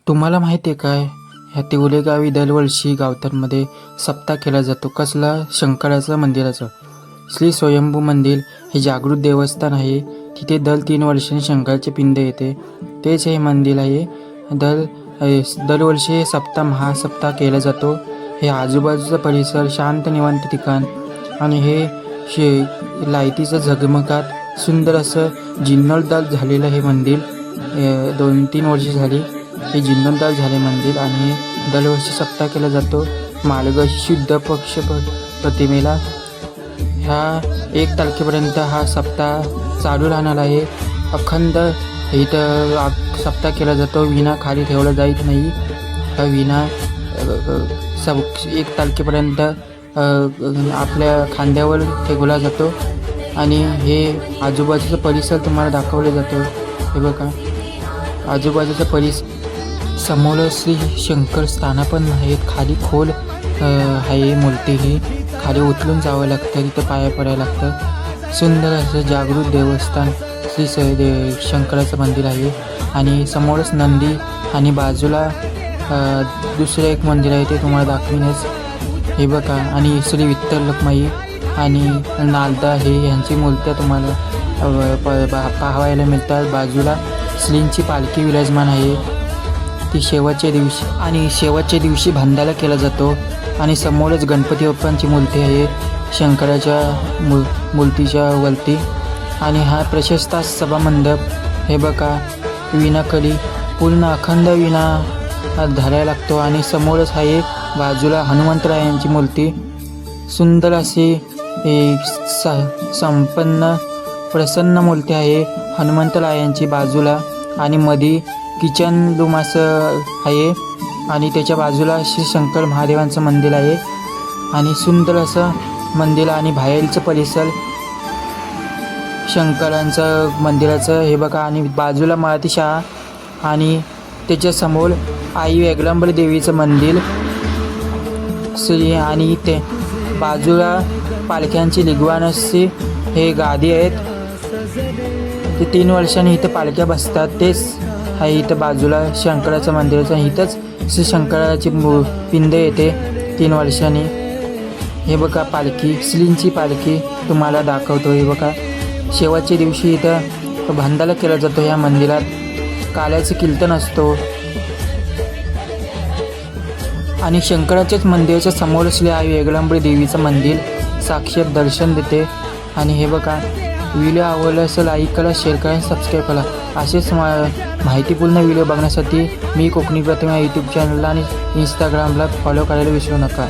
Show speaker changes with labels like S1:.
S1: तुम्हाला माहिती आहे काय, ह्या तिवले गावी दरवर्षी गावतांमध्ये सप्ताह केला जातो. कसला? शंकराचं मंदिराचं. श्री स्वयंभू मंदिर हे जागृत देवस्थान आहे. तिथे दर 3 वर्षांनी शंकराची पिंड येते. तेच हे मंदिर आहे. दरवर्षी सप्ताह महासप्ताह केला जातो. हे आजूबाजूचा परिसर शांत निवांत ठिकाण आणि हे लाईटीचं झगमगाट सुंदर असं जीर्णोद्धार झालेलं हे मंदिर. 2-3 वर्षे झाली हे जीर्णोद्धार झाले मंदिर आणि दरवर्षी सप्ताह केला जातो. मार्गशीर्ष शुद्ध पक्ष प्रतिमेला ह्या 1 तारखेपर्यंत हा सप्ताह चालू राहणार आहे. अखंड इथं सप्ताह केला जातो. विणा खाली ठेवला जात नाही. हा विणा 1 तारखेपर्यंत आपल्या खांद्यावर ठेवला जातो आणि हे आजूबाजूचा परिसर तुम्हाला दाखवला जातो. हे बघा आजूबाजूचा परिसर. समोर श्री शंकर स्थानपण आहेत. खाली खोल आहे. मूर्ती ही खाली उतरून जावं लागतं. तिथं पाया पडायला लागतं. सुंदर असं जागृत देवस्थान श्री शंकराचं मंदिर आहे आणि समोरच नंदी आणि बाजूला दुसरं एक मंदिर आहे ते तुम्हाला दाखवीनच. हे बघा आणि श्री विठ्ठल रखुमाई आणि नालदा हे यांची मूर्त्या तुम्हाला पाहायला मिळतात. बाजूला श्रींची पालखी विराजमान आहे. ती शेवटच्या दिवशी भंडारा केला जातो आणि समोरच गणपती बाप्पांची मूर्ती आहे शंकराच्या मूर्तीच्या वरती. आणि हा प्रशस्त सभामंडप. हे बघा विणाकडी पूर्ण अखंड विणा धरायला लागतो आणि समोरच आहे बाजूला हनुमंतरायांची मूर्ती. सुंदर अशी संपन्न प्रसन्न मूर्ती आहे हनुमंतरायांची बाजूला. आणि मध्ये किचन रूम असं आहे आणि त्याच्या बाजूला श्री शंकर महादेवांचं मंदिर आहे आणि सुंदर असं मंदिर आणि बाहेरचं परिसर शंकरांचं मंदिराचं. हे बघा आणि बाजूला मराठी शाळा आणि त्याच्यासमोर आई वेगळंबरी देवीचं मंदिर श्री आणि ते बाजूला पालख्यांची लिगवानची हे गादी आहेत. ते 3 वर्षांनी इथं पालख्या बसतात. तेच आहे इथं बाजूला शंकराचं मंदिराचं. इथंच श्री शंकराची पिंड येते 3 वर्षांनी. हे बघा पालखी श्रींची पालखी तुम्हाला दाखवतो. हे बघा शेवटच्या दिवशी इथं भंडारा केला जातो. ह्या मंदिरात काल्याचं कीर्तन असतो आणि शंकराच्याच मंदिराच्या समोर श्री आई वेगळंबरी देवीचं मंदिर साक्षात दर्शन देते. आणि हे बघा व्हिडिओ आवडला असेल लाईक करा, शेअर करा आणि सबस्क्राईब करा. असेच माहितीपूर्ण व्हिडिओ बघण्यासाठी मी कोकणी प्रतिमा यूट्यूब चॅनलला आणि इंस्टाग्रामला फॉलो करायला विसरू नका.